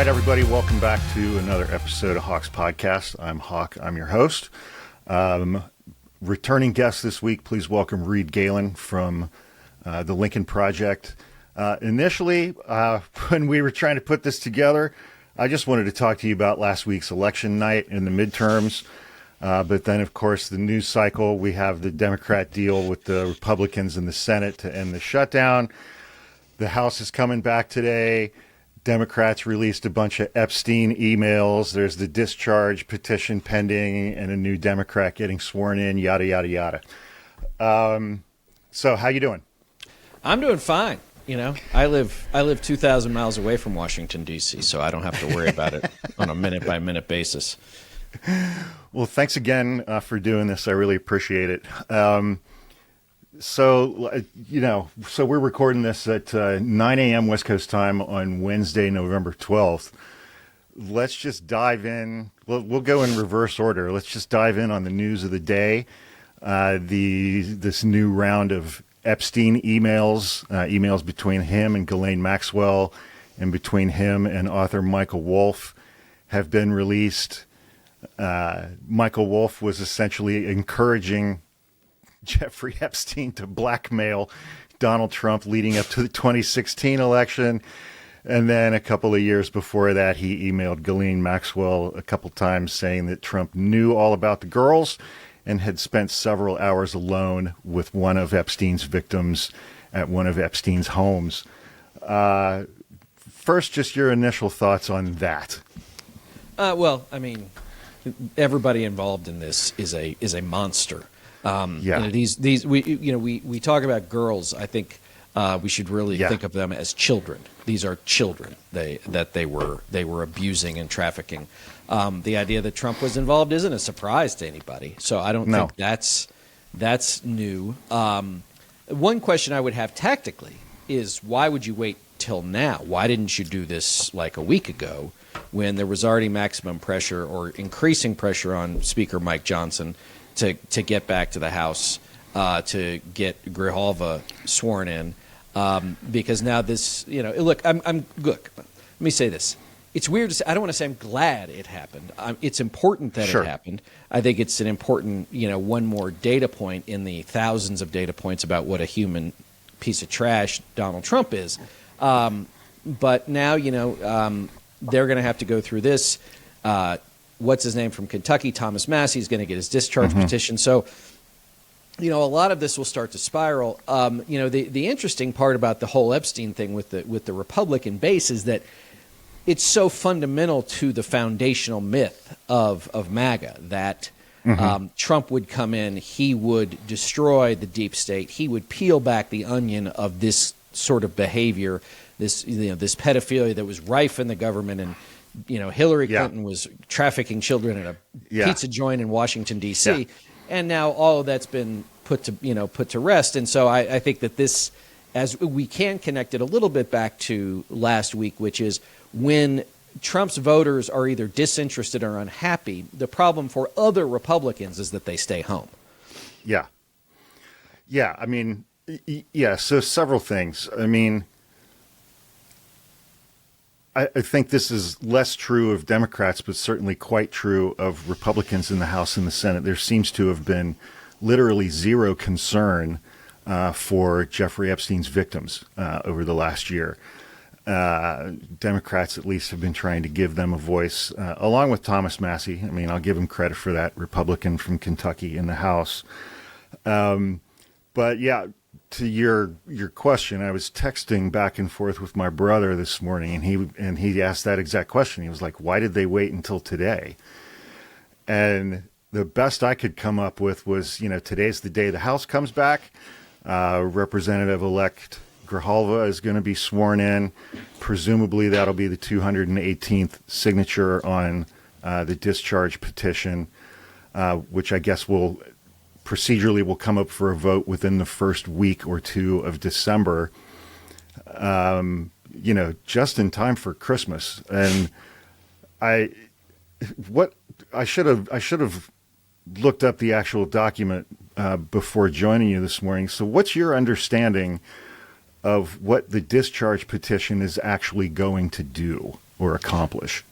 everybody. Welcome back to another episode of Hawk's Podcast. I'm Hawk. I'm your host. Returning guest this week, please welcome Reed Galen from the Lincoln Project. Initially, when we were trying to put this together, I just wanted to talk to you about last week's election night and the midterms. But then, of course, the news cycle, we have the Democrat deal with the Republicans in the Senate to end the shutdown. The House is coming back today. Democrats released a bunch of Epstein emails. There's the discharge petition pending and a new Democrat getting sworn in, yada, yada, yada. So how you doing? I'm doing fine. You know, I live 2,000 miles away from Washington, D.C., so I don't have to worry about it on a minute-by-minute basis. Well, thanks again for doing this. I really appreciate it. So we're recording this at 9 a.m. West Coast time on Wednesday, November 12th. Let's just dive in. We'll go in reverse order. Let's just dive in on the news of the day. This new round of Epstein emails between him and Ghislaine Maxwell and between him and author Michael Wolff have been released. Michael Wolff was essentially encouraging Jeffrey Epstein to blackmail Donald Trump leading up to the 2016 election. And then a couple of years before that, he emailed Ghislaine Maxwell a couple times saying that Trump knew all about the girls and had spent several hours alone with one of Epstein's victims at one of Epstein's homes. First, just your initial thoughts on that. Well, I mean, everybody involved in this is a monster. We talk about girls. I think we should really think of them as children. These are children that they were abusing and trafficking. The idea that Trump was involved isn't a surprise to anybody. So I don't think that's new. One question I would have tactically is, why would you wait till now? Why didn't you do this like a week ago when there was already maximum pressure or increasing pressure on Speaker Mike Johnson to get back to the House, to get Grijalva sworn in? Because now this, look, look, let me say this. It's weird to say. I don't want to say I'm glad it happened. It's important that it happened. I think it's an important, one more data point in the thousands of data points about what a human piece of trash Donald Trump is. But now, they're going to have to go through this. What's his name from Kentucky? Thomas Massey is going to get his discharge petition. So, a lot of this will start to spiral. The interesting part about the whole Epstein thing with the Republican base is that it's so fundamental to the foundational myth of MAGA that Trump would come in, he would destroy the deep state, he would peel back the onion of this sort of behavior, this pedophilia that was rife in the government, and Hillary Clinton was trafficking children in a pizza joint in Washington D.C. And now all of that's been put to rest. And so I think that this, as we can connect it a little bit back to last week, which is when Trump's voters are either disinterested or unhappy, the problem for other Republicans is that they stay home. Yeah. I mean, so several things. I mean, I think this is less true of Democrats, but certainly quite true of Republicans in the House and the Senate. There seems to have been literally zero concern for Jeffrey Epstein's victims over the last year. Democrats, at least, have been trying to give them a voice, along with Thomas Massey. I mean, I'll give him credit for that, Republican from Kentucky in the House. But yeah, to your question, I was texting back and forth with my brother this morning, and he asked that exact question. He was like, "Why did they wait until today?" And the best I could come up with was, today's the day the House comes back. Representative-elect Grijalva is going to be sworn in. Presumably that'll be the 218th signature on the discharge petition, which I guess will come up for a vote within the first week or two of December, just in time for Christmas. And I should have looked up the actual document before joining you this morning. So what's your understanding of what the discharge petition is actually going to do? or accomplish?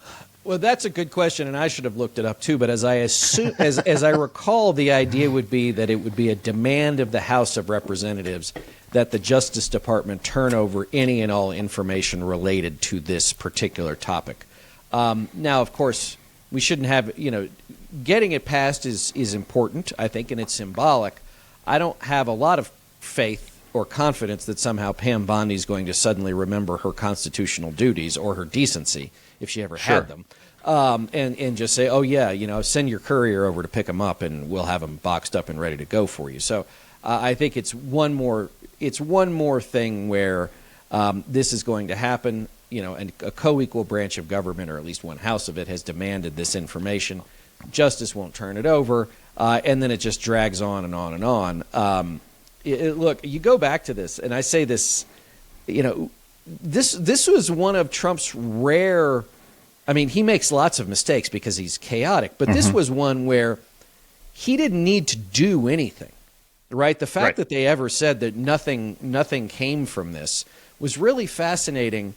Well, that's a good question, and I should have looked it up too. But as I assume, as I recall, the idea would be that it would be a demand of the House of Representatives that the Justice Department turn over any and all information related to this particular topic. Now, of course, we shouldn't have, getting it passed is important, I think, and it's symbolic. I don't have a lot of faith or confidence that somehow Pam Bondi is going to suddenly remember her constitutional duties or her decency, if she ever had them, and just say, oh, yeah, send your courier over to pick them up and we'll have them boxed up and ready to go for you. So I think it's one more thing where this is going to happen, and a co-equal branch of government, or at least one house of it, has demanded this information. Justice won't turn it over, and then it just drags on and on and on. Look, you go back to this, and I say this, this was one of Trump's rare. I mean, he makes lots of mistakes because he's chaotic, but this was one where he didn't need to do anything, right? The fact that they ever said that nothing came from this was really fascinating,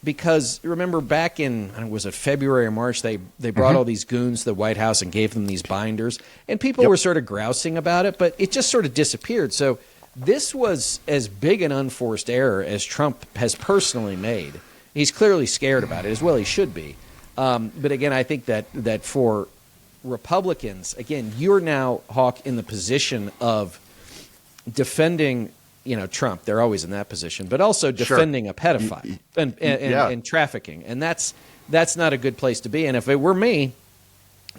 because remember back in, was it February or March, they brought all these goons to the White House and gave them these binders, and people were sort of grousing about it, but it just sort of disappeared. So this was as big an unforced error as Trump has personally made. He's clearly scared about it, as well he should be. But again, I think that for Republicans, again, you're now, Hawk, in the position of defending, Trump. They're always in that position, but also defending a pedophile and trafficking. And that's not a good place to be. And if it were me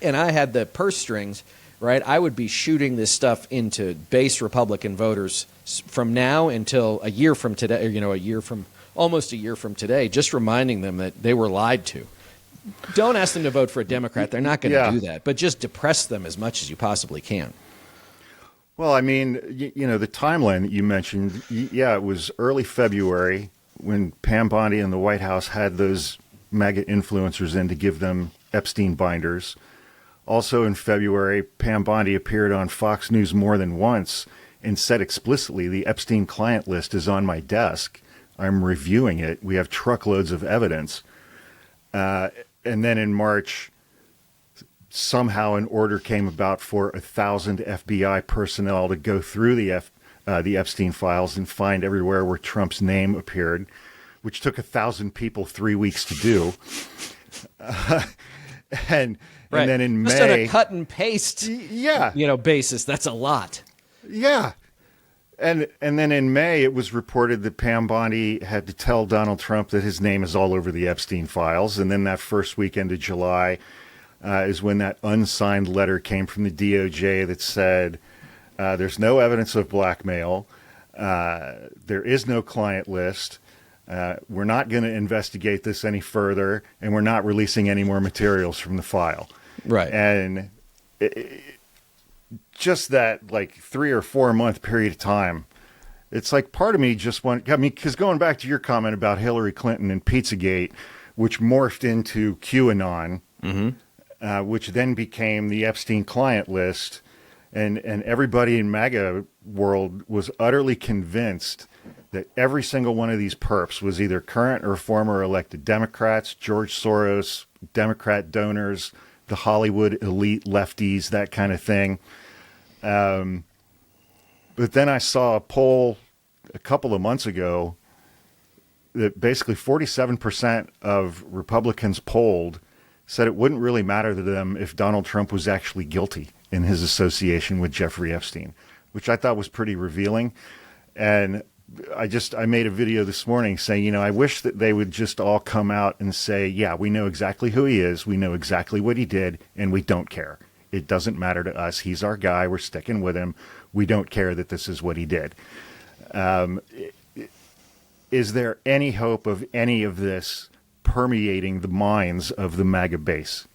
and I had the purse strings, right, I would be shooting this stuff into base Republican voters from now until a year from today, almost a year from today, just reminding them that they were lied to. Don't ask them to vote for a Democrat. They're not going to do that. But just depress them as much as you possibly can. Well, I mean, the timeline that you mentioned, it was early February when Pam Bondi and the White House had those MAGA influencers in to give them Epstein binders. Also in February, Pam Bondi appeared on Fox News more than once and said explicitly, the Epstein client list is on my desk. I'm reviewing it. We have truckloads of evidence. And then in March, somehow an order came about for 1,000 FBI personnel to go through the Epstein files and find everywhere where Trump's name appeared, which took 1,000 people 3 weeks to do. And then in May, just on a cut and paste, basis, that's a lot. Yeah. And then in May, it was reported that Pam Bondi had to tell Donald Trump that his name is all over the Epstein files. And then that first weekend of July is when that unsigned letter came from the DOJ that said there's no evidence of blackmail. There is no client list. We're not going to investigate this any further, and we're not releasing any more materials from the file. Right. And just that 3 or 4 month period of time, it's like part of me just because going back to your comment about Hillary Clinton and Pizzagate, which morphed into QAnon, which then became the Epstein client list, and everybody in MAGA world was utterly convinced that every single one of these perps was either current or former elected Democrats, George Soros, Democrat donors, the Hollywood elite lefties, that kind of thing. But then I saw a poll a couple of months ago that basically 47% of Republicans polled said it wouldn't really matter to them if Donald Trump was actually guilty in his association with Jeffrey Epstein, which I thought was pretty revealing. And I made a video this morning saying, I wish that they would just all come out and say, yeah, we know exactly who he is. We know exactly what he did, and we don't care. It doesn't matter to us. He's our guy. We're sticking with him. We don't care that this is what he did. Is there any hope of any of this permeating the minds of the MAGA base?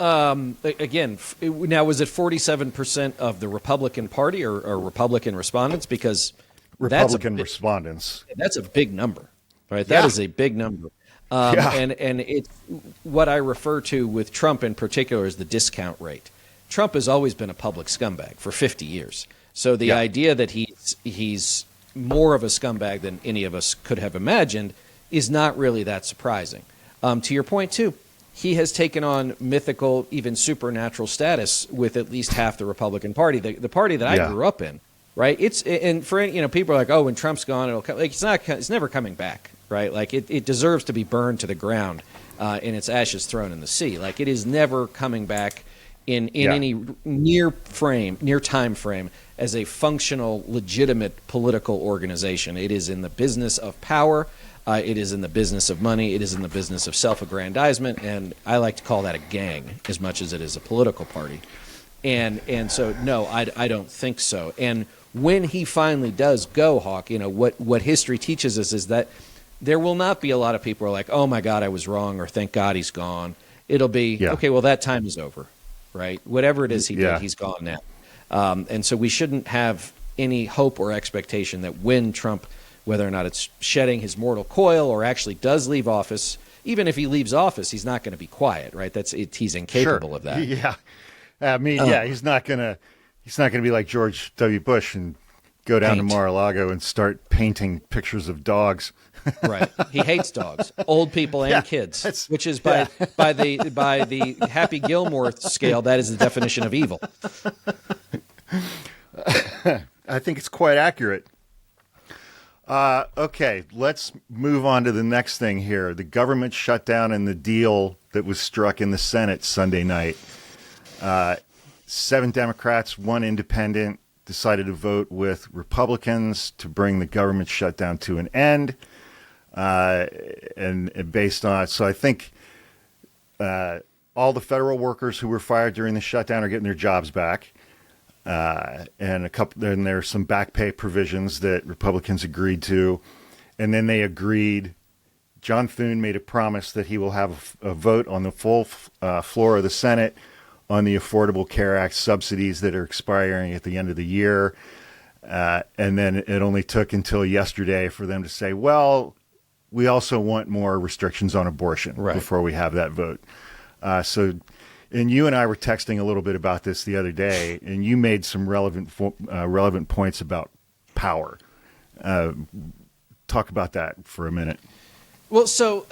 Again, now was it 47% of the Republican Party or Republican respondents? Because Republican respondents. That's a big number, right? That is a big number. And it's what I refer to with Trump in particular is the discount rate. Trump has always been a public scumbag for 50 years. So the idea that he's more of a scumbag than any of us could have imagined is not really that surprising. To your point, too, he has taken on mythical, even supernatural status with at least half the Republican Party, the party that I grew up in, right? It's and for people are like, oh, when Trump's gone, it'll come. Like it's never coming back, right? Like it deserves to be burned to the ground and its ashes thrown in the sea. Like it is never coming back in any near time frame as a functional, legitimate political organization. It is in the business of power. It is in the business of money. It is in the business of self-aggrandizement, and I like to call that a gang as much as it is a political party. And so, no, I don't think so. And when he finally does go, Hawk, what history teaches us is that there will not be a lot of people who are like, oh, my God, I was wrong, or thank God he's gone. It'll be, okay, well, that time is over, right? Whatever it is he did, he's gone now. And so we shouldn't have any hope or expectation that when Trump, whether or not it's shedding his mortal coil or actually does leave office, even if he leaves office, he's not going to be quiet, right? He's incapable of that. Yeah, I mean, he's not gonna be like George W. Bush and go down to Mar-a-Lago and start painting pictures of dogs. Right. He hates dogs, old people and kids, which is by the Happy Gilmore scale, that is the definition of evil. I think it's quite accurate. Okay, let's move on to the next thing here. The government shutdown and the deal that was struck in the Senate Sunday night. 7 Democrats, 1 independent, decided to vote with Republicans to bring the government shutdown to an end. And based on it, so I think all the federal workers who were fired during the shutdown are getting their jobs back. And then there's some back pay provisions that Republicans agreed to. And then they agreed, John Thune made a promise that he will have a vote on the full floor of the Senate on the Affordable Care Act subsidies that are expiring at the end of the year. And then it only took until yesterday for them to say, well, we also want more restrictions on abortion before we have that vote. And you and I were texting a little bit about this the other day, and you made some relevant points about power. Talk about that for a minute. Well, so,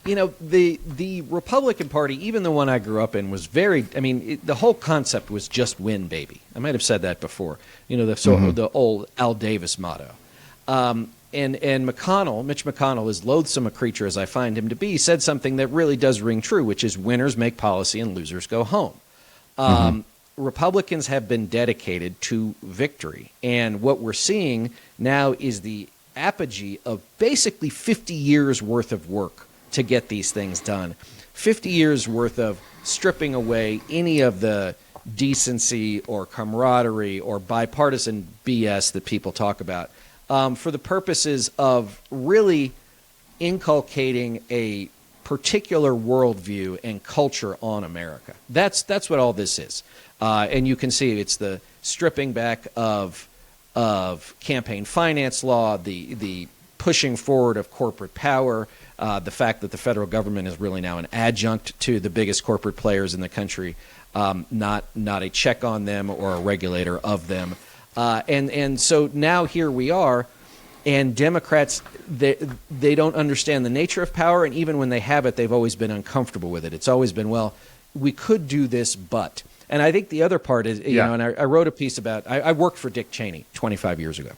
the Republican Party, even the one I grew up in, was the whole concept was just win, baby. I might have said that before. The old Al Davis motto. And McConnell, Mitch McConnell, as loathsome a creature as I find him to be, said something that really does ring true, which is winners make policy and losers go home. Republicans have been dedicated to victory. And what we're seeing now is the apogee of basically 50 years worth of work to get these things done. 50 years worth of stripping away any of the decency or camaraderie or bipartisan BS that people talk about. For the purposes of really inculcating a particular worldview and culture on America. That's what all this is. And you can see it's the stripping back of campaign finance law, the pushing forward of corporate power, the fact that the federal government is really now an adjunct to the biggest corporate players in the country, not a check on them or a regulator of them. And so now here we are, and Democrats, they don't understand the nature of power, and even when they have it, they've always been uncomfortable with it. It's always been, well, we could do this, but. And I think the other part is, and I wrote a piece about, I worked for Dick Cheney 25 years ago.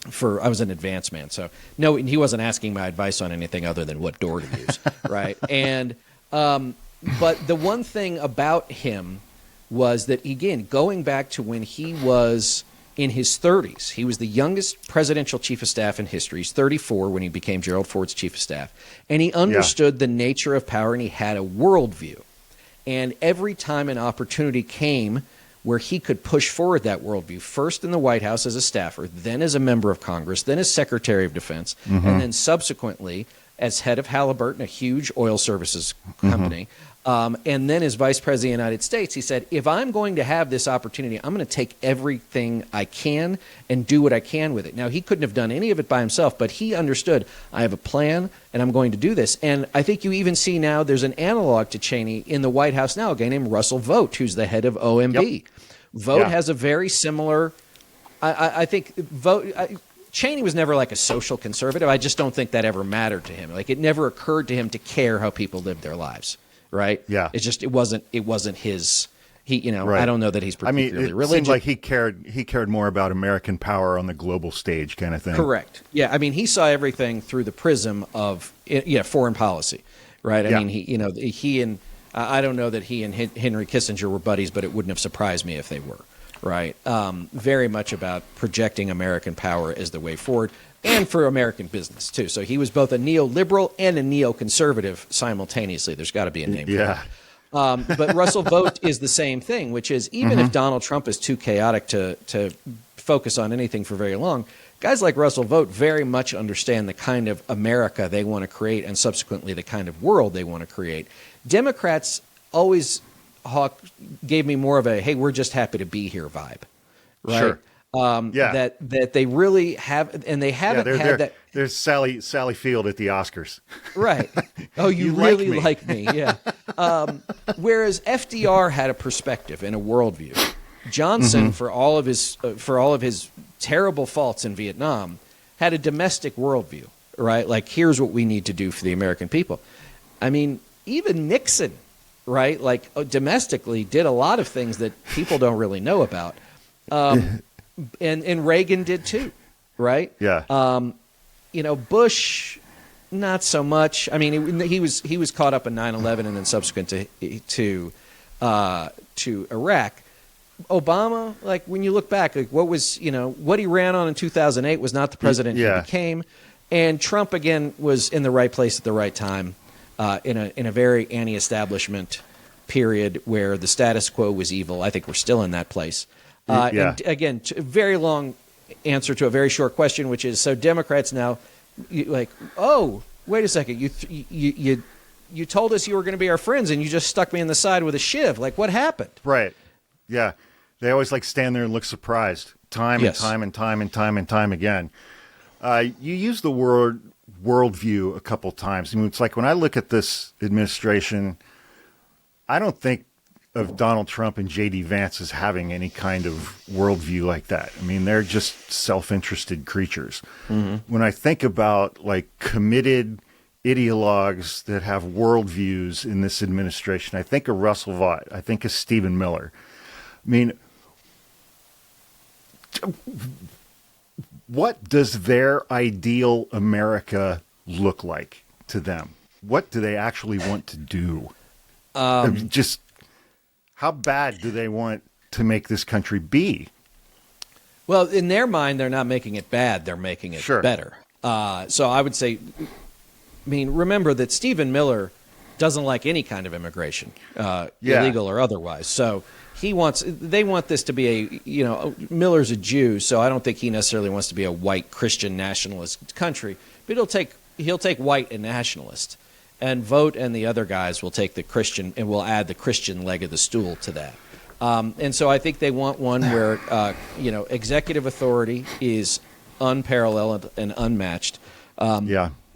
I was an advance man, so no, he wasn't asking my advice on anything other than what door to use, right? And but the one thing about him was that, again, going back to when he was in his 30s, he was the youngest presidential chief of staff in history. He's 34 when he became Gerald Ford's chief of staff, and he understood the nature of power, and he had a worldview. And every time an opportunity came where he could push forward that worldview, first in the White House as a staffer, then as a member of Congress, then as Secretary of Defense, and then subsequently as head of Halliburton, a huge oil services company, and then as Vice President of the United States, he said, if I'm going to have this opportunity, I'm going to take everything I can and do what I can with it. Now, he couldn't have done any of it by himself, but he understood, I have a plan, and I'm going to do this. And I think you even see now there's an analog to Cheney in the White House now, a guy named Russell Vought, who's the head of OMB. Vought has a very similar, I think, Vought, Cheney was never like a social conservative. I just don't think that ever mattered to him. Like it never occurred to him to care how people lived their lives, right? Yeah. It wasn't his. He, Right. I don't know that he's particularly it religious. seemed like he cared more about American power on the global stage, kind of thing. Correct. Yeah. I mean, he saw everything through the prism of foreign policy, right? I Yeah. mean, he and I don't know that he and Henry Kissinger were buddies, but it wouldn't have surprised me if they were, right? Very much about projecting American power as the way forward, and for American business too. So he was both a neoliberal and a neoconservative simultaneously. There's got to be a name for that. But Russell Vogt is the same thing, which is even if Donald Trump is too chaotic to focus on anything for very long, guys like Russell Vogt very much understand the kind of America they want to create and subsequently the kind of world they want to create. Democrats always gave me more of a, hey, we're just happy to be here vibe, right? Sure. That they really have, and they haven't had that. There's Sally Field at the Oscars. Right. Oh, you really like me. Yeah. Whereas FDR had a perspective and a worldview. Johnson, for all of his terrible faults in Vietnam, had a domestic worldview. Right. Like, here's what we need to do for the American people. I mean, even Nixon, right? Like domestically, did a lot of things that people don't really know about. And Reagan did too, right? Yeah. Bush, not so much. I mean, he was caught up in 9/11 and then subsequent to Iraq. Obama, like when you look back, like what he ran on in 2008 was not the president he became, and Trump again was in the right place at the right time, in a very anti-establishment period where the status quo was evil. I think we're still in that place. And again, a very long answer to a very short question, which is, so Democrats now, oh, wait a second, you told us you were going to be our friends, and you just stuck me in the side with a shiv. Like, what happened? Right. Yeah. They always stand there and look surprised, time and time again. You use the word worldview a couple times. I mean, it's like when I look at this administration, I don't think of Donald Trump and J.D. Vance as having any kind of worldview like that. I mean, they're just self-interested creatures. When I think about like committed ideologues that have worldviews in this administration, I think of Russell Vought. I think of Stephen Miller. I mean, what does their ideal America look like to them? What do they actually want to do? Just how bad do they want to make this country be? Well, in their mind, they're not making it bad. They're making it better. So I would say, I mean, remember that Stephen Miller doesn't like any kind of immigration, illegal or otherwise. So they want this to be Miller's a Jew, so I don't think he necessarily wants to be a white Christian nationalist country, but he'll take white and nationalist. And Vogt and the other guys will take the Christian, and will add the Christian leg of the stool to that. And so I think they want one where executive authority is unparalleled and unmatched.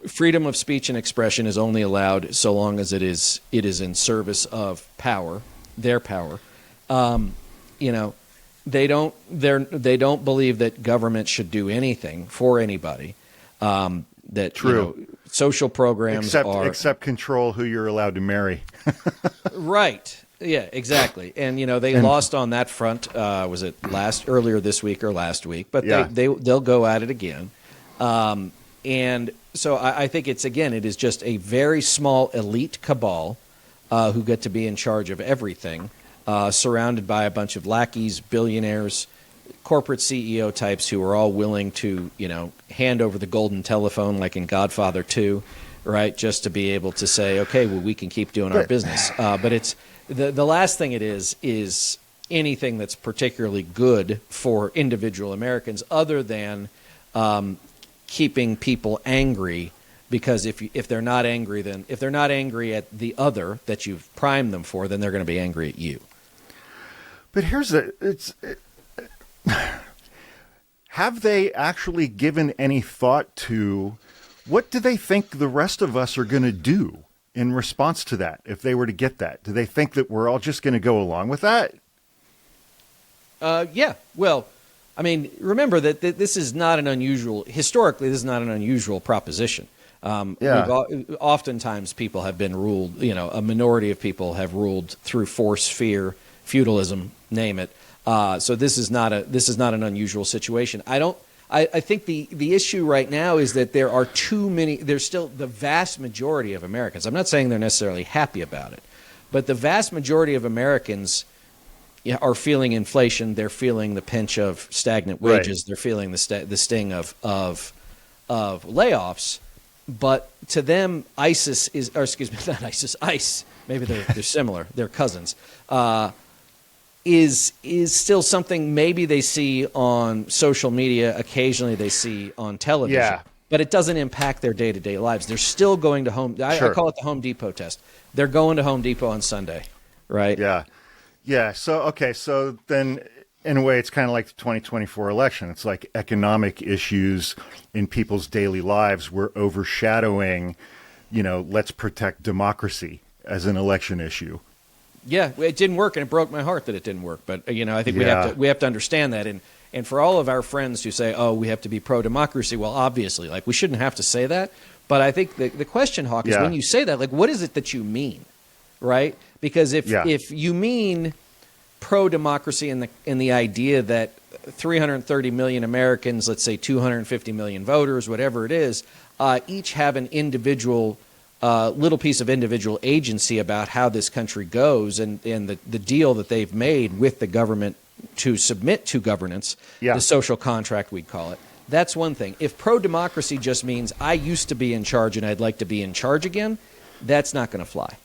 Freedom of speech and expression is only allowed so long as it is in service of power, their power. They don't believe that government should do anything for anybody. Social programs except control who you're allowed to marry. Right. Yeah, exactly. And they lost on that front. Was it earlier this week or last week? But they'll go at it again. And so I think it is just a very small elite cabal who get to be in charge of everything, surrounded by a bunch of lackeys, billionaires, corporate CEO types who are all willing to, hand over the golden telephone like in Godfather 2, right? Just to be able to say, okay, well, we can keep doing our business. But it's the last thing it is anything that's particularly good for individual Americans other than keeping people angry. Because if they're not angry, if they're not angry at the other that you've primed them for, then they're going to be angry at you. But have they actually given any thought to what do they think the rest of us are going to do in response to that if they were to get that? Do they think that we're all just going to go along with that? Yeah. Well, I mean, remember that this is not an unusual, historically, this is not an unusual proposition. Oftentimes people have been ruled, a minority of people have ruled through force, fear, feudalism, name it. So this is not an unusual situation. I think the issue right now is that there are there's still the vast majority of Americans. I'm not saying they're necessarily happy about it, but the vast majority of Americans are feeling inflation. They're feeling the pinch of stagnant wages. Right. They're feeling the sting of layoffs. But to them, ICE, maybe they're similar. They're cousins. Is still something maybe they see on social media. Occasionally they see on television. Yeah. But it doesn't impact their day-to-day lives. They're still going to I call it the Home Depot test. They're going to Home Depot on Sunday, right? Yeah. Yeah. So then in a way, it's kind of like the 2024 election. It's like economic issues in people's daily lives were overshadowing, let's protect democracy as an election issue. Yeah, it didn't work, and it broke my heart that it didn't work. But I think we have to understand that, and for all of our friends who say, "Oh, we have to be pro-democracy," well, obviously, we shouldn't have to say that. But I think the question, Hawk, is when you say that, what is it that you mean, right? Because if you mean pro-democracy in the idea that 330 million Americans, let's say 250 million voters, whatever it is, each have an individual. Little piece of individual agency about how this country goes and the deal that they've made with the government to submit to governance, the social contract, we'd call it. That's one thing. If pro-democracy just means I used to be in charge and I'd like to be in charge again, that's not going to fly.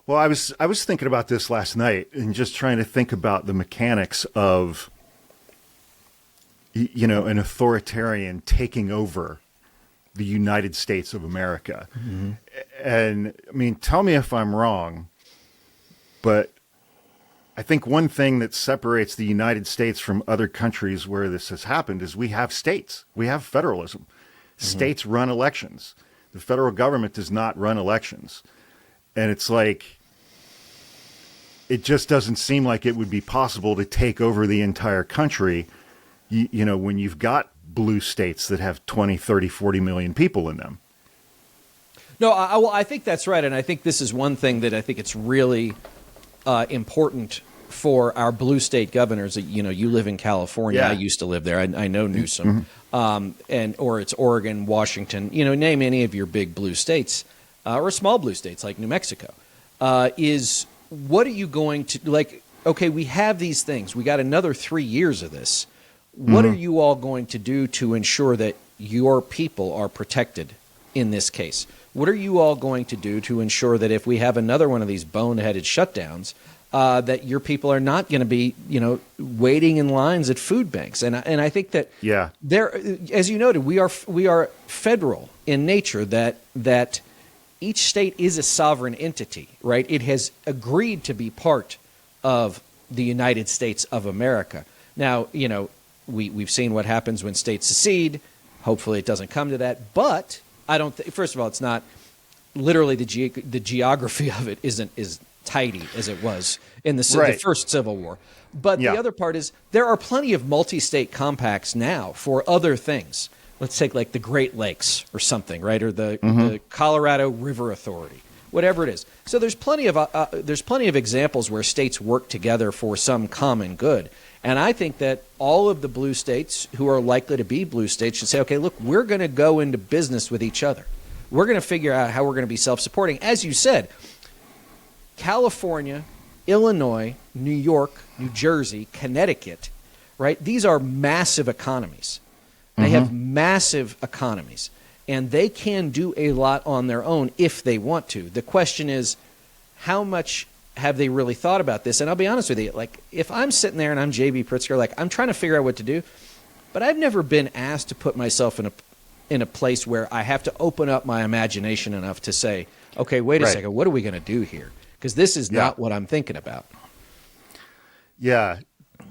Well, I was thinking about this last night and just trying to think about the mechanics of, an authoritarian taking over the United States of America. Mm-hmm. And I mean, tell me if I'm wrong, but I think one thing that separates the United States from other countries where this has happened is we have states. We have federalism. Mm-hmm. States run elections. The federal government does not run elections. And it's like, it just doesn't seem like it would be possible to take over the entire country, when you've got blue states that have 20, 30, 40 million people in them. No, I think that's right. And I think this is one thing that I think it's really important for our blue state governors. You live in California. Yeah. I used to live there. I know Newsom. Mm-hmm. Or it's Oregon, Washington, name any of your big blue states or small blue states like New Mexico. Is what are you going to okay, we have these things. We got another 3 years of this. What are you all going to do to ensure that your people are protected in this case? What are you all going to do to ensure that if we have another one of these boneheaded shutdowns, that your people are not going to be, waiting in lines at food banks? And I think that there, as you noted, we are federal in nature. That each state is a sovereign entity, right? It has agreed to be part of the United States of America. Now, We've seen what happens when states secede. Hopefully it doesn't come to that. But I don't first of all, it's not literally the geography of it isn't as tidy as it was in the first Civil War. But the other part is there are plenty of multi-state compacts now for other things. Let's take the Great Lakes or something, right? Or the Colorado River Authority, whatever it is. So there's plenty of examples where states work together for some common good. And I think that all of the blue states who are likely to be blue states should say, okay, look, we're going to go into business with each other. We're going to figure out how we're going to be self-supporting. As you said, California, Illinois, New York, New Jersey, Connecticut, right? These are massive economies. They have massive economies. And they can do a lot on their own if they want to. The question is, how much have they really thought about this? And I'll be honest with you, if I'm sitting there and I'm J.B. Pritzker, I'm trying to figure out what to do, but I've never been asked to put myself in a place where I have to open up my imagination enough to say, okay, wait a second, what are we going to do here? Because this is not what I'm thinking about. Yeah,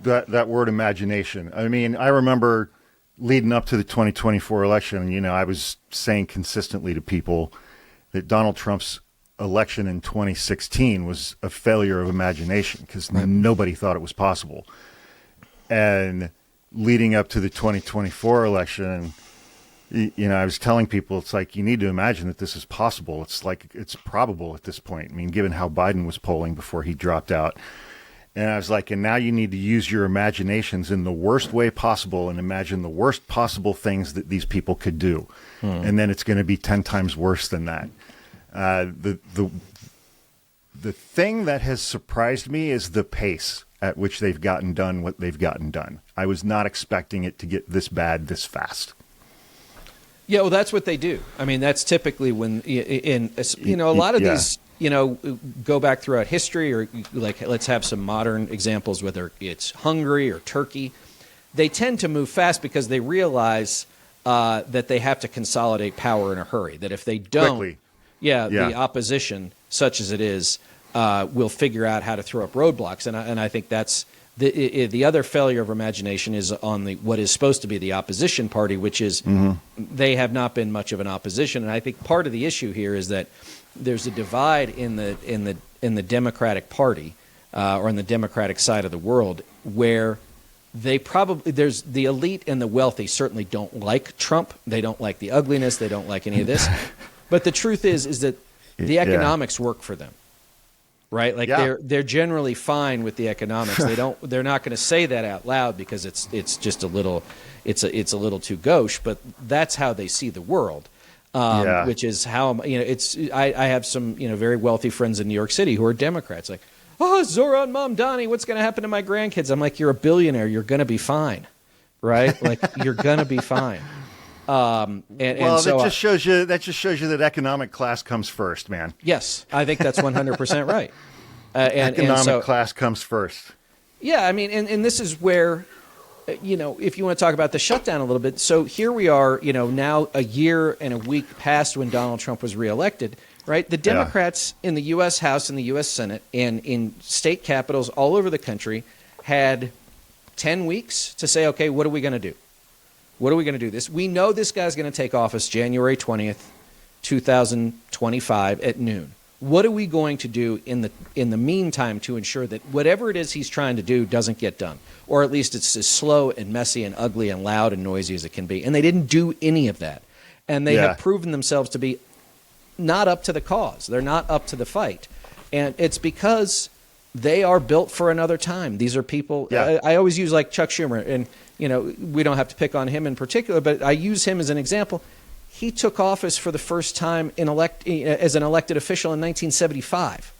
that word imagination. I mean, I remember leading up to the 2024 election, I was saying consistently to people that Donald Trump's election in 2016 was a failure of imagination because nobody thought it was possible. And, leading up to the 2024 election, I was telling people, it's like, you need to imagine that this is possible. It's like, it's probable at this point. I mean, given how Biden was polling before he dropped out. And I was like, and now you need to use your imaginations in the worst way possible and imagine the worst possible things that these people could do. And then it's going to be 10 times worse than that. The thing that has surprised me is the pace at which they've gotten done what they've gotten done. I was not expecting it to get this bad this fast. Yeah, well, that's what they do. I mean, that's typically when a lot of these, go back throughout history, or like, let's have some modern examples, whether it's Hungary or Turkey. They tend to move fast because they realize that they have to consolidate power in a hurry. That if they don't, quickly. The opposition, such as it is, will figure out how to throw up roadblocks. And I think that's the other failure of imagination is on what is supposed to be the opposition party, which is they have not been much of an opposition. And I think part of the issue here is that there's a divide in the Democratic Party or on the Democratic side of the world where there's the elite and the wealthy certainly don't like Trump. They don't like the ugliness. They don't like any of this. But the truth is that the economics work for them. Right, like they're generally fine with the economics. They're not going to say that out loud because it's just a little too gauche. But that's how they see the world, which is how I have some very wealthy friends in New York City who are Democrats. Like, oh, Zoran Mamdani, what's going to happen to my grandkids? I'm like, you're a billionaire. You're going to be fine, right? Like you're going to be fine. That just shows you that economic class comes first, man. Yes, I think that's 100% right. Economic class comes first. Yeah, I mean, and this is where, if you want to talk about the shutdown a little bit. So here we are, now a year and a week past when Donald Trump was reelected, right? The Democrats in the U.S. House and the U.S. Senate and in state capitals all over the country had 10 weeks to say, okay, what are we going to do? What are we going to do this? We know this guy's going to take office January 20th, 2025 at noon. What are we going to do in the meantime to ensure that whatever it is he's trying to do doesn't get done? Or at least it's as slow and messy and ugly and loud and noisy as it can be. And they didn't do any of that. And they have proven themselves to be not up to the cause. They're not up to the fight. And it's because they are built for another time. These are people I always use like Chuck Schumer, and we don't have to pick on him in particular, but I use him as an example. He took office for the first time as an elected official in 1975.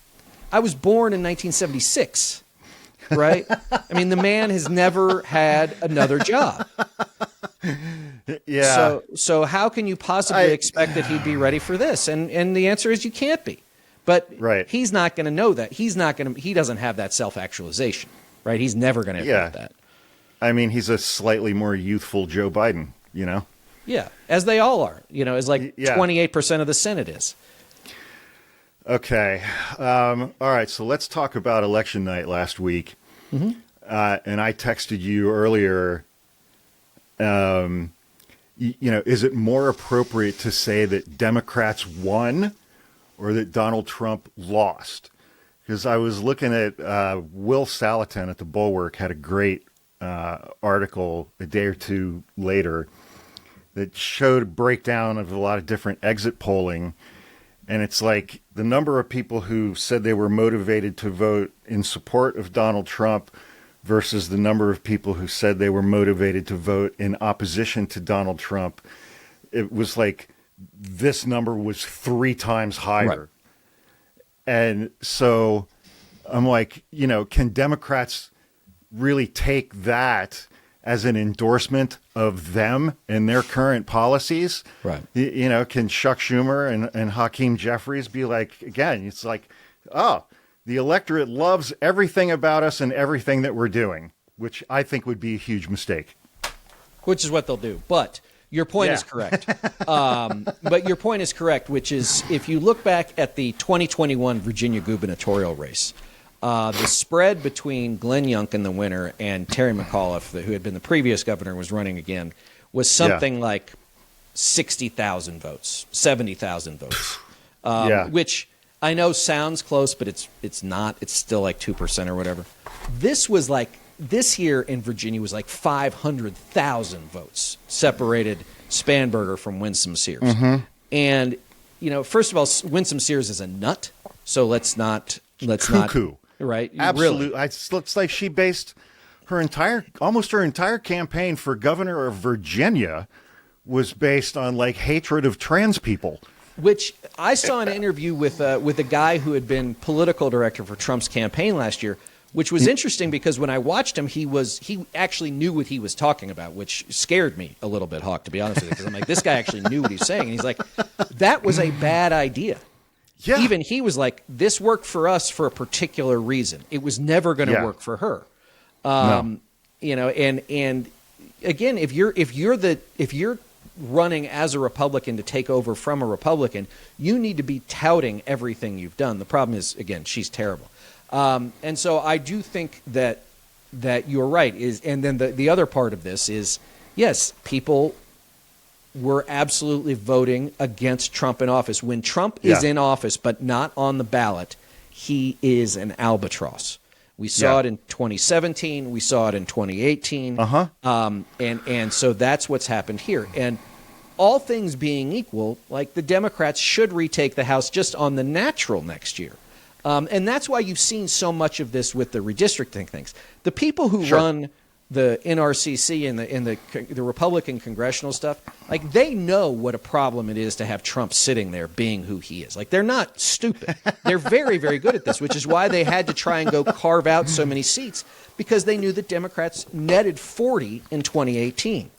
I was born in 1976, right? I mean, the man has never had another job. Yeah. So how can you possibly expect that he'd be ready for this? And the answer is you can't be. But he's not going to know that. He doesn't have that self-actualization, right? He's never going to have that. I mean, he's a slightly more youthful Joe Biden, Yeah, as they all are, as like 28% of the Senate is. Okay. All right. So let's talk about election night last week. And I texted you earlier, is it more appropriate to say that Democrats won or that Donald Trump lost? Because I was looking at Will Salatin at the Bulwark had a great article a day or two later that showed a breakdown of a lot of different exit polling. And it's like the number of people who said they were motivated to vote in support of Donald Trump versus the number of people who said they were motivated to vote in opposition to Donald Trump. It was like this number was 3 times higher. Right. And so I'm like, can Democrats really take that as an endorsement of them and their current policies? Right. Can Chuck Schumer and Hakeem Jeffries be like, again, it's like, oh, the electorate loves everything about us and everything that we're doing, which I think would be a huge mistake. Which is what they'll do. But your point is correct. But your point is correct, which is if you look back at the 2021 Virginia gubernatorial race, the spread between Glenn Youngkin, the winner, and Terry McAuliffe, who had been the previous governor, was running again, was something like 60,000 votes, 70,000 votes, which I know sounds close, but it's not. It's still like 2% or whatever. This was like this year in Virginia was like 500,000 votes separated Spanberger from Winsome Sears. Mm-hmm. And, first of all, Winsome Sears is a nut. So let's not cuckoo. Right. Absolutely. Really. It looks like she based almost her entire campaign for governor of Virginia was based on like hatred of trans people. Which I saw an interview with a guy who had been political director for Trump's campaign last year, which was interesting because when I watched him, he actually knew what he was talking about, which scared me a little bit, Hawk, to be honest with you, because I'm like, this guy actually knew what he's saying. And he's like, that was a bad idea. Yeah. Even he was like, this worked for us for a particular reason. It was never going to work for her. No. And again, if you're running as a Republican to take over from a Republican, you need to be touting everything you've done. The problem is, again, she's terrible. And so I do think that you're right. And then the other part of this is, yes, people were absolutely voting against Trump in office. When Trump is in office but not on the ballot, he is an albatross. We saw it in 2017. We saw it in 2018. And so that's what's happened here. And all things being equal, like the Democrats should retake the House just on the natural next year. And that's why you've seen so much of this with the redistricting things. The people who run the NRCC and the Republican congressional stuff, like they know what a problem it is to have Trump sitting there being who he is. Like they're not stupid. They're very, very good at this, which is why they had to try and go carve out so many seats, because they knew that Democrats netted 40 in 2018.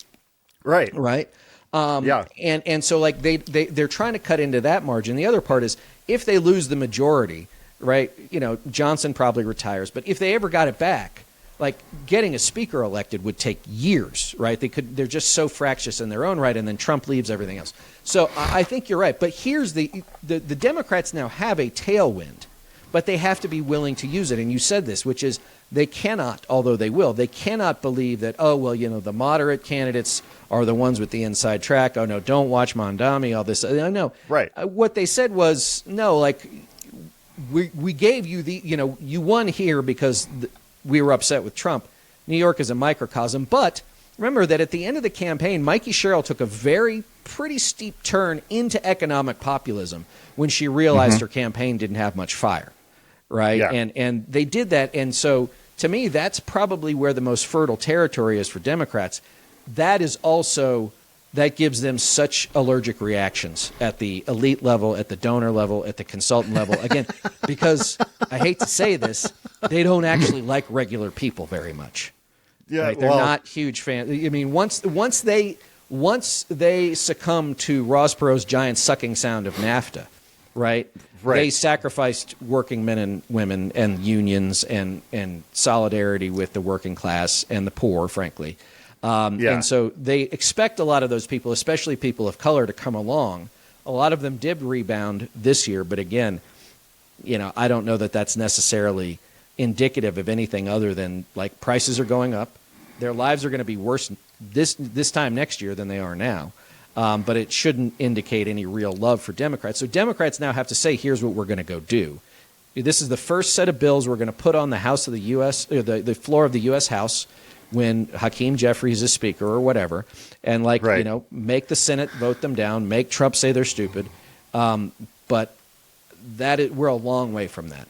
Right. Right. And so like they're trying to cut into that margin. The other part is if they lose the majority, right, Johnson probably retires. But if they ever got it back, like getting a speaker elected would take years, right? They're just so fractious in their own right, and then Trump leaves everything else. So I think you're right. But here's the Democrats now have a tailwind, but they have to be willing to use it. And you said this, which is they cannot, although they will, they cannot believe that, the moderate candidates are the ones with the inside track. Oh, no, don't watch Mondami, all this. No. Right. What they said was, no, like we gave you you won here because we were upset with Trump. New York is a microcosm. But remember that at the end of the campaign, Mikey Sherrill took a pretty steep turn into economic populism when she realized her campaign didn't have much fire, right? Yeah. And they did that. And so to me, that's probably where the most fertile territory is for Democrats. That gives them such allergic reactions at the elite level, at the donor level, at the consultant level. Again, because I hate to say this, they don't actually like regular people very much. Yeah, right? They're not huge fans. I mean, once they succumb to Ross Perot's giant sucking sound of NAFTA, right? They sacrificed working men and women and unions and solidarity with the working class and the poor, frankly. And so they expect a lot of those people, especially people of color, to come along. A lot of them did rebound this year, but again, I don't know that that's necessarily indicative of anything other than like prices are going up. Their lives are going to be worse this time next year than they are now. But it shouldn't indicate any real love for Democrats. So Democrats now have to say, here's what we're going to go do. This is the first set of bills we're going to put on the House of the U.S., or the floor of the U.S. House when Hakeem Jeffries is speaker or whatever, and make the Senate vote them down, make Trump say they're stupid. But we're a long way from that.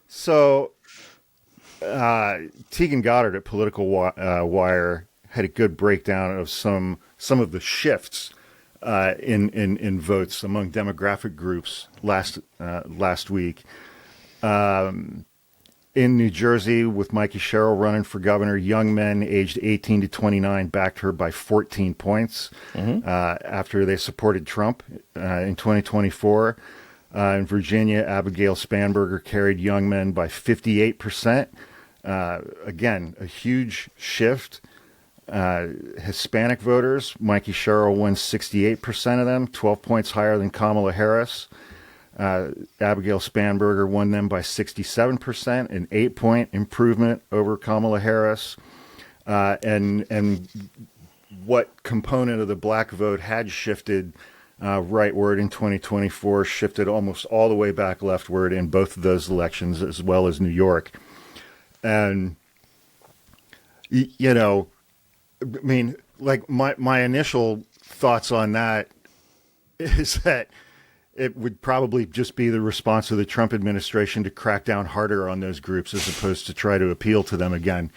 So Tegan Goddard at Political Wire had a good breakdown of some of the shifts in votes among demographic groups last week. In New Jersey, with Mikey Sherrill running for governor, young men aged 18 to 29 backed her by 14 points after they supported Trump in 2024. In Virginia, Abigail Spanberger carried young men by 58%. Again, a huge shift. Hispanic voters, Mikey Sherrill won 68% of them, 12 points higher than Kamala Harris. Abigail Spanberger won them by 67%, an 8-point improvement over Kamala Harris. And what component of the black vote had shifted rightward in 2024 shifted almost all the way back leftward in both of those elections, as well as New York. And, you know, I mean, like my initial thoughts on that is that it would probably just be the response of the Trump administration to crack down harder on those groups as opposed to try to appeal to them again.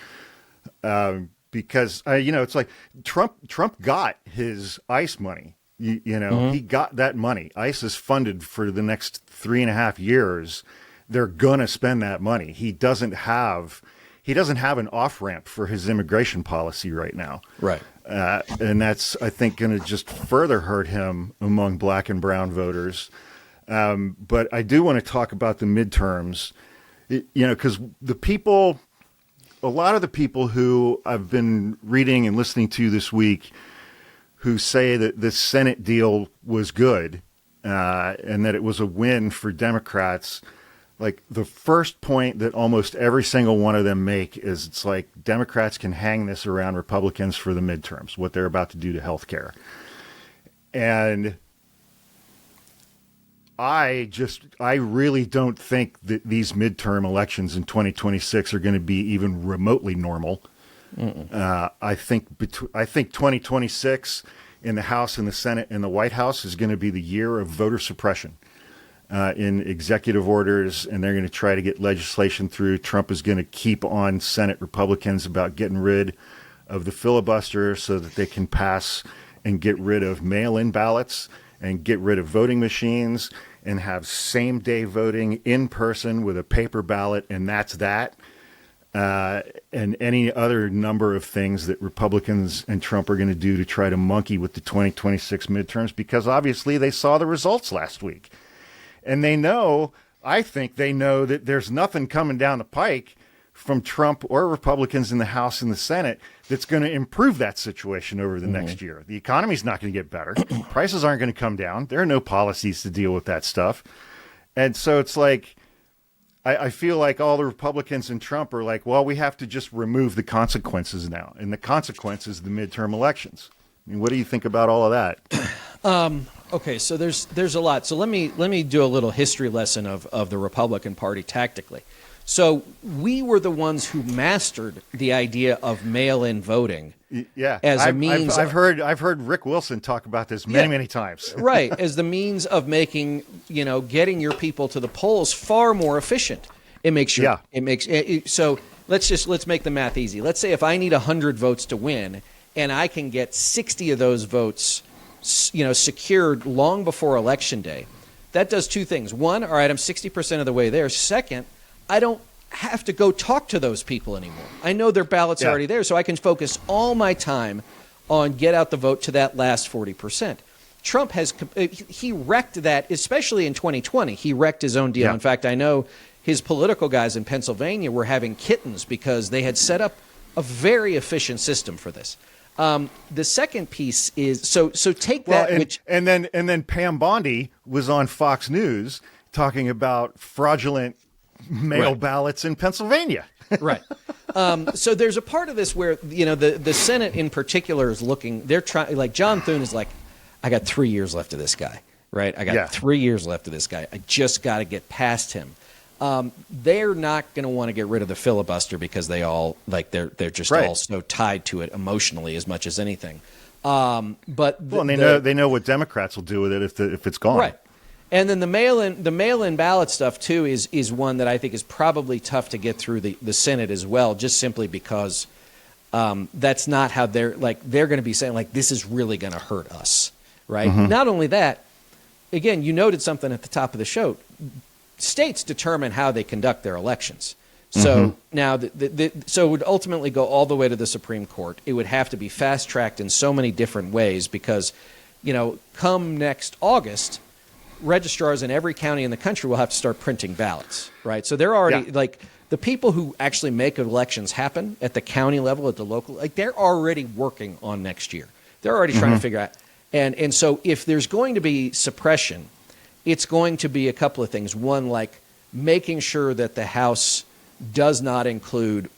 Because, you know, it's like Trump got his ICE money. You know, he got that money. ICE is funded for the next 3.5 years. They're going to spend that money. He doesn't have an off-ramp for his immigration policy right now. Right. And that's, I think, going to just further hurt him among black and brown voters. But I do want to talk about the midterms, you know, because a lot of the people who I've been reading and listening to this week who say that the Senate deal was good and that it was a win for Democrats, like the first point that almost every single one of them make is it's like Democrats can hang this around Republicans for the midterms, what they're about to do to healthcare. And I really don't think that these midterm elections in 2026 are going to be even remotely normal. I think 2026 in the House and the Senate and the White House is going to be the year of voter suppression. In executive orders, and they're going to try to get legislation through. Trump is going to keep on Senate Republicans about getting rid of the filibuster so that they can pass and get rid of mail-in ballots and get rid of voting machines and have same-day voting in person with a paper ballot, and that's that. And any other number of things that Republicans and Trump are going to do to try to monkey with the 2026 midterms, because obviously they saw the results last week. And I think they know that there's nothing coming down the pike from Trump or Republicans in the House and the Senate that's going to improve that situation over the next year. The economy's not going to get better. Prices aren't going to come down. There are no policies to deal with that stuff. And so it's like, I feel like all the Republicans and Trump are like, well, we have to just remove the consequences now. And the consequence is the midterm elections. I mean, what do you think about all of that? Okay, so there's a lot. So let me do a little history lesson of the Republican Party tactically. So we were the ones who mastered the idea of mail-in voting. Yeah, as a means. I've heard Rick Wilson talk about this many times. Right, as the means of making, you know, getting your people to the polls far more efficient. It makes so let's make the math easy. Let's say if I need 100 votes to win, and I can get 60 of those votes, you know, secured long before Election Day, that does two things. One, all right, I'm 60% of the way there. Second, I don't have to go talk to those people anymore. I know their ballots are already there, so I can focus all my time on get out the vote to that last 40%. Trump he wrecked that, especially in 2020. He wrecked his own deal. Yeah. In fact, I know his political guys in Pennsylvania were having kittens because they had set up a very efficient system for this. The second piece is so take that, and then Pam Bondi was on Fox News talking about fraudulent mail ballots in Pennsylvania. Right. So there's a part of this where, you know, the Senate in particular is looking. They're trying, like John Thune is like, I got 3 years left of this guy. Right. I got 3 years left of this guy. I just got to get past him. They're not going to want to get rid of the filibuster because they all they're just all so tied to it emotionally as much as anything. They know what Democrats will do with it if it's gone. Right. And then the mail-in ballot stuff too is one that I think is probably tough to get through the Senate as well, just simply because that's not how they're going to be saying like this is really going to hurt us, right? Mm-hmm. Not only that, again, you noted something at the top of the show. States determine how they conduct their elections. So now, so it would ultimately go all the way to the Supreme Court. It would have to be fast-tracked in so many different ways because, you know, come next August, registrars in every county in the country will have to start printing ballots, right? So they're already like the people who actually make elections happen at the county level, at the local, like they're already working on next year. They're already trying to figure out. And so if there's going to be suppression, it's going to be a couple of things. One, like making sure that the House does not include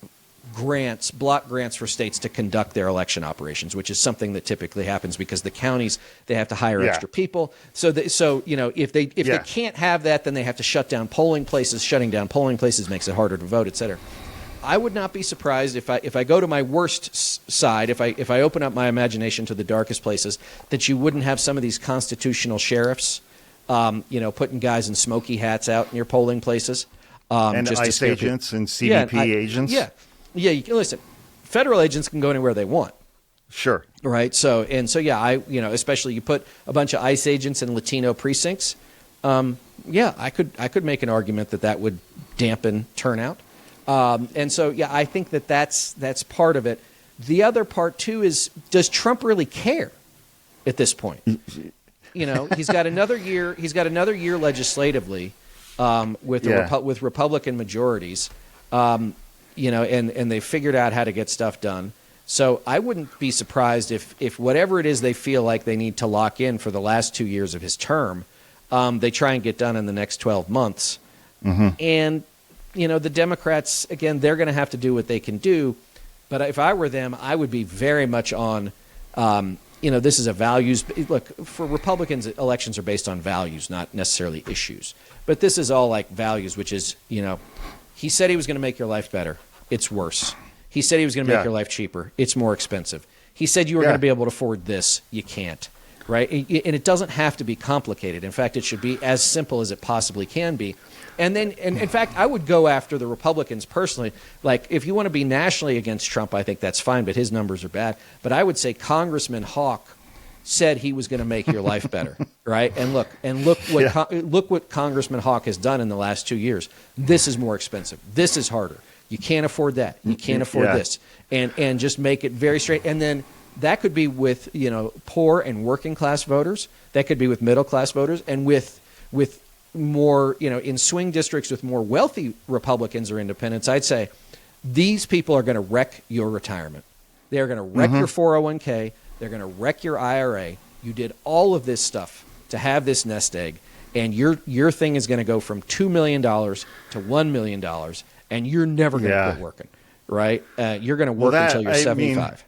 block grants for states to conduct their election operations, which is something that typically happens because the counties, they have to hire extra people. So you know, if they can't have that, then they have to shut down polling places. Shutting down polling places makes it harder to vote, et cetera. I would not be surprised if I go to my worst side, if I open up my imagination to the darkest places, that you wouldn't have some of these constitutional sheriffs, putting guys in smoky hats out in your polling places, and just ICE agents and CBP agents. You can listen. Federal agents can go anywhere they want. Sure. Right. So especially you put a bunch of ICE agents in Latino precincts. I could make an argument that would dampen turnout. I think that's part of it. The other part too is, does Trump really care at this point? He's got another year. He's got another year legislatively with Republican majorities. And they figured out how to get stuff done. So I wouldn't be surprised if whatever it is they feel like they need to lock in for the last 2 years of his term, they try and get done in the next 12 months. Mm-hmm. And, the Democrats, again, they're going to have to do what they can do. But if I were them, I would be very much on, this is a values. Look, for Republicans, elections are based on values, not necessarily issues. But this is all like values, which is, he said he was going to make your life better. It's worse. He said he was going to make your life cheaper. It's more expensive. He said you were going to be able to afford this. You can't, right? And it doesn't have to be complicated. In fact, it should be as simple as it possibly can be. And in fact, I would go after the Republicans personally. Like, if you want to be nationally against Trump, I think that's fine, but his numbers are bad. But I would say Congressman Hawk said he was going to make your life better, right? And look what Congressman Hawk has done in the last 2 years. This is more expensive. This is harder. You can't afford that. You can't afford this. And just make it very straight. And then that could be with, poor and working class voters. That could be with middle class voters, and with more, in swing districts with more wealthy Republicans or independents. I'd say these people are going to wreck your retirement. They're going to wreck your 401k. They're going to wreck your IRA. You did all of this stuff to have this nest egg, and your thing is going to go from $2 million to $1 million. And you're never going to quit working, right? You're going to work until you're 75.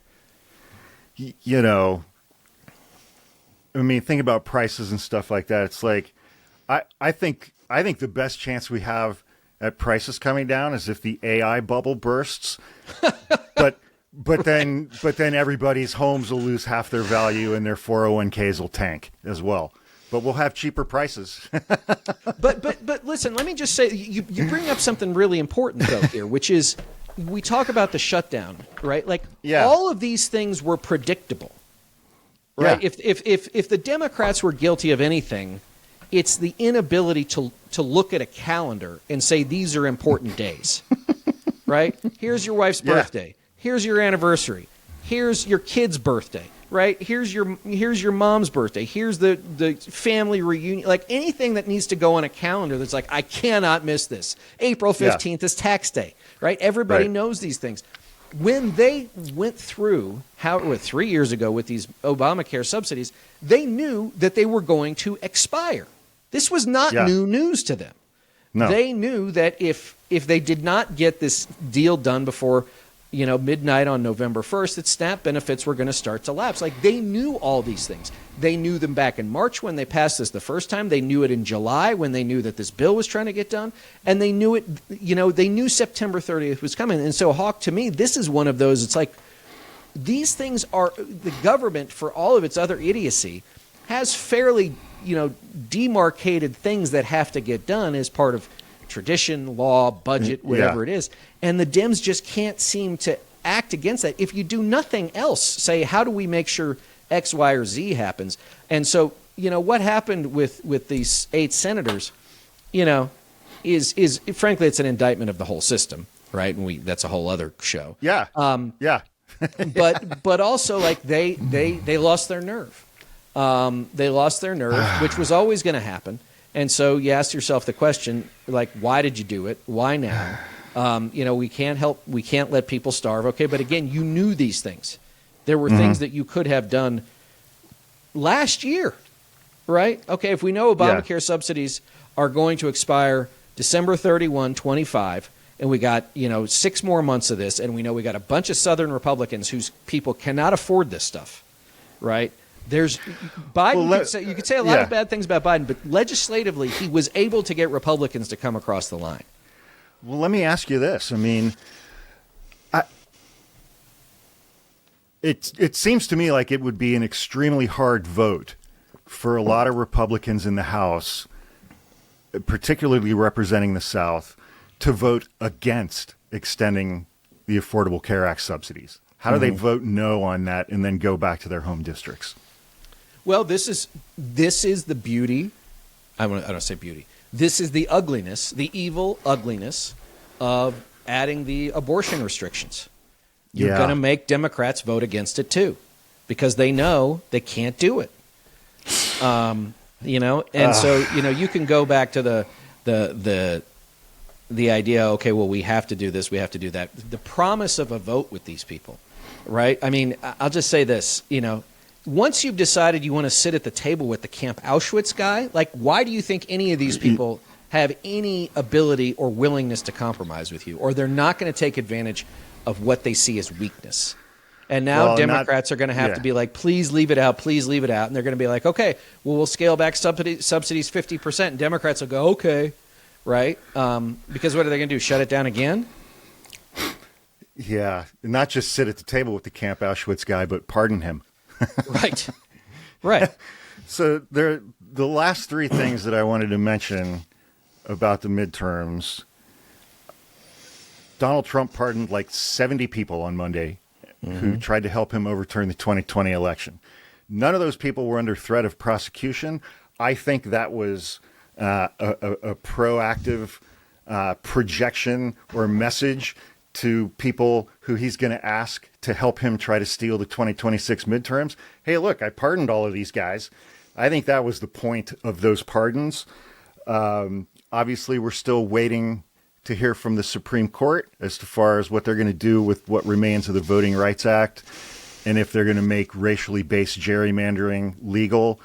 Think about prices and stuff like that. It's like, I think the best chance we have at prices coming down is if the AI bubble bursts. but then everybody's homes will lose half their value and their 401ks will tank as well. But we'll have cheaper prices. but listen, let me just say, you bring up something really important though here, which is, we talk about the shutdown, right? Like, all of these things were predictable, right? Yeah. If the Democrats were guilty of anything, it's the inability to look at a calendar and say these are important days, right? Here's your wife's birthday. Here's your anniversary. Here's your kid's birthday. Right? Here's your mom's birthday. Here's the family reunion. Like, anything that needs to go on a calendar that's like, I cannot miss this. April 15th is tax day. Right? Everybody knows these things. When they went through 3 years ago with these Obamacare subsidies, they knew that they were going to expire. This was not new news to them. No. They knew that if they did not get this deal done before midnight on November 1st, that SNAP benefits were going to start to lapse. Like, they knew all these things. They knew them back in March when they passed this the first time. They knew it in July when they knew that this bill was trying to get done. And they knew it, they knew September 30th was coming. And so, Hawk, to me, this is one of those, it's like, these things are, the government, for all of its other idiocy, has fairly, demarcated things that have to get done as part of tradition, law, budget, whatever it is. And the Dems just can't seem to act against that. If you do nothing else, say, how do we make sure X, Y, or Z happens? And so, what happened with these 8 senators, is frankly, it's an indictment of the whole system, right? And that's a whole other show. Yeah. But also, like, they lost their nerve. They lost their nerve, which was always going to happen. And so you ask yourself the question, like, why did you do it? Why now? We can't let people starve. Okay, but again, you knew these things. There were things that you could have done last year, right? Okay, if we know Obamacare subsidies are going to expire December 31, 25, and we got, 6 more months of this, and we know we got a bunch of Southern Republicans whose people cannot afford this stuff, right? There's Biden. You could say a lot of bad things about Biden, but legislatively, he was able to get Republicans to come across the line. Well, let me ask you this. I mean, It seems to me like it would be an extremely hard vote for a lot of Republicans in the House, particularly representing the South, to vote against extending the Affordable Care Act subsidies. How do they vote no on that and then go back to their home districts? Well, this is the beauty. I don't say beauty. This is the ugliness, the evil ugliness of adding the abortion restrictions. You're going to make Democrats vote against it too, because they know they can't do it. So you can go back to the idea. Okay, well, we have to do this, we have to do that. The promise of a vote with these people, right? I mean, I'll just say this. Once you've decided you want to sit at the table with the Camp Auschwitz guy, like, why do you think any of these people have any ability or willingness to compromise with you, or they're not going to take advantage of what they see as weakness? And now Democrats are going to have to be like, please leave it out, please leave it out. And they're going to be like, okay, well, we'll scale back subsidies 50%. And Democrats will go, okay, right? Because what are they going to do, shut it down again? Yeah, not just sit at the table with the Camp Auschwitz guy, but pardon him. Right. So the last three things that I wanted to mention about the midterms. Donald Trump pardoned like 70 people on Monday who tried to help him overturn the 2020 election. None of those people were under threat of prosecution. I think that was a proactive projection or message to people who he's going to ask to help him try to steal the 2026 midterms. Hey, look, I pardoned all of these guys. I think that was the point of those pardons. Obviously, we're still waiting to hear from the Supreme Court as far as what they're going to do with what remains of the Voting Rights Act, and if they're going to make racially based gerrymandering legal,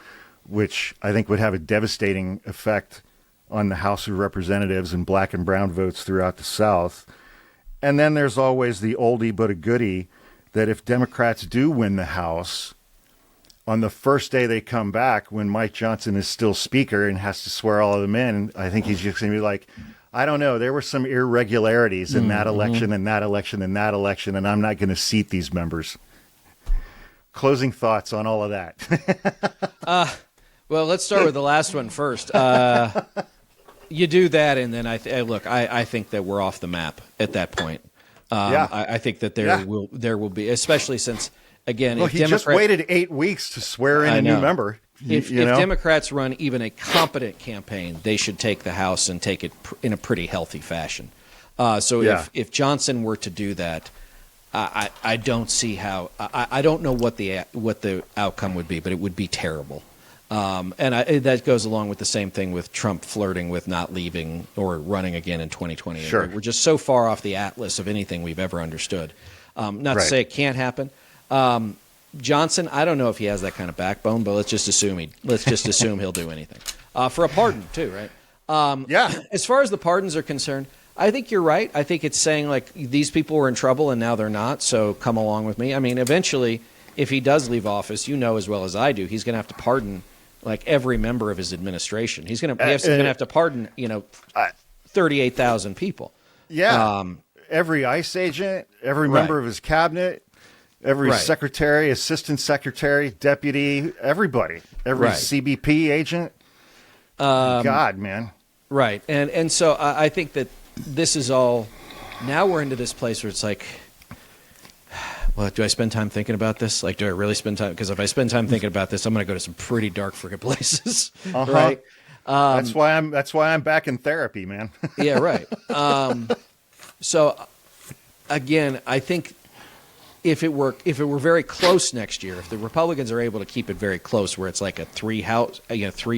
which I think would have a devastating effect on the House of Representatives and black and brown votes throughout the South. And then there's always the oldie but a goodie that if Democrats do win the House, on the first day they come back, when Mike Johnson is still Speaker and has to swear all of them in, I think he's just going to be like, I don't know, there were some irregularities in that election and that election and that election, and I'm not going to seat these members. Closing thoughts on all of that. Well, let's start with the last one first. You do that, and then I think that we're off the map at that point. I think that there will be, especially since, again, well, he just waited 8 weeks to swear in a new member. If Democrats run even a competent campaign, they should take the House and take it in a pretty healthy fashion. If Johnson were to do that, I don't see how. I don't know what the outcome would be, but it would be terrible. That goes along with the same thing with Trump flirting with not leaving or running again in 2020. Sure. We're just so far off the atlas of anything we've ever understood. Not to say it can't happen. Johnson, I don't know if he has that kind of backbone, but let's just assume he'll do anything for a pardon too, right? As far as the pardons are concerned, I think you're right. I think it's saying like these people were in trouble and now they're not, so come along with me. I mean, eventually, if he does leave office, you know as well as I do, he's going to have to pardon like every member of his administration. He's going to have to pardon 38,000 people. Yeah, every ICE agent, every member of his cabinet. Every secretary, assistant secretary, deputy, everybody, every CBP agent. God, man. Right. And so I think that this is all, now we're into this place where it's like, well, do I spend time thinking about this? Like, do I really spend time? Because if I spend time thinking about this, I'm going to go to some pretty dark freaking places. Right. That's why I'm back in therapy, man. Yeah, right. So again, I think if it were very close next year, if the Republicans are able to keep it very close, where it's like a three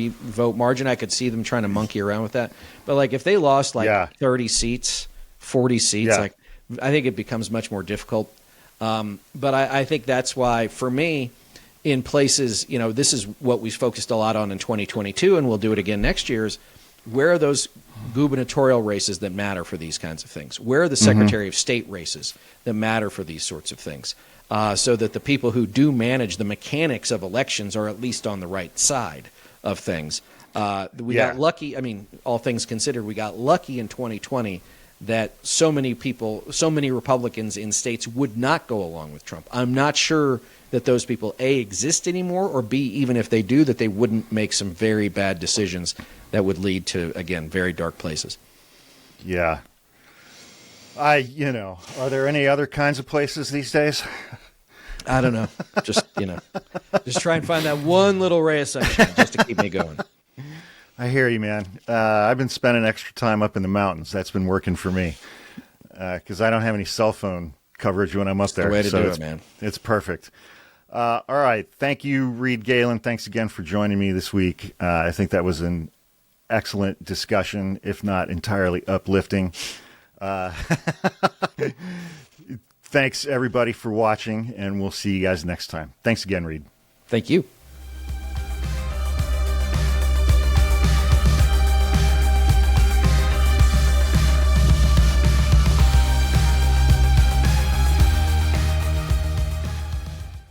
vote margin, I could see them trying to monkey around with that. But like if they lost 30 seats, 40 seats, like I think it becomes much more difficult. But I think that's why, for me, in places, this is what we focused a lot on in 2022, and we'll do it again next year, is where are those gubernatorial races that matter for these kinds of things? Where are the Secretary of State races that matter for these sorts of things? So that the people who do manage the mechanics of elections are at least on the right side of things. We got lucky. I mean, all things considered, we got lucky in 2020 that so many people, so many Republicans in states would not go along with Trump. I'm not sure that those people, A, exist anymore, or B, even if they do, that they wouldn't make some very bad decisions that would lead to, again, very dark places. Yeah. Are there any other kinds of places these days? I don't know. Just try and find that one little ray of sunshine just to keep me going. I hear you, man. I've been spending extra time up in the mountains. That's been working for me because I don't have any cell phone coverage when I'm up there. The way to so do it, man. It's perfect. All right. Thank you, Reed Galen. Thanks again for joining me this week. I think that was an excellent discussion, if not entirely uplifting. Thanks, everybody, for watching, and we'll see you guys next time. Thanks again, Reed. Thank you.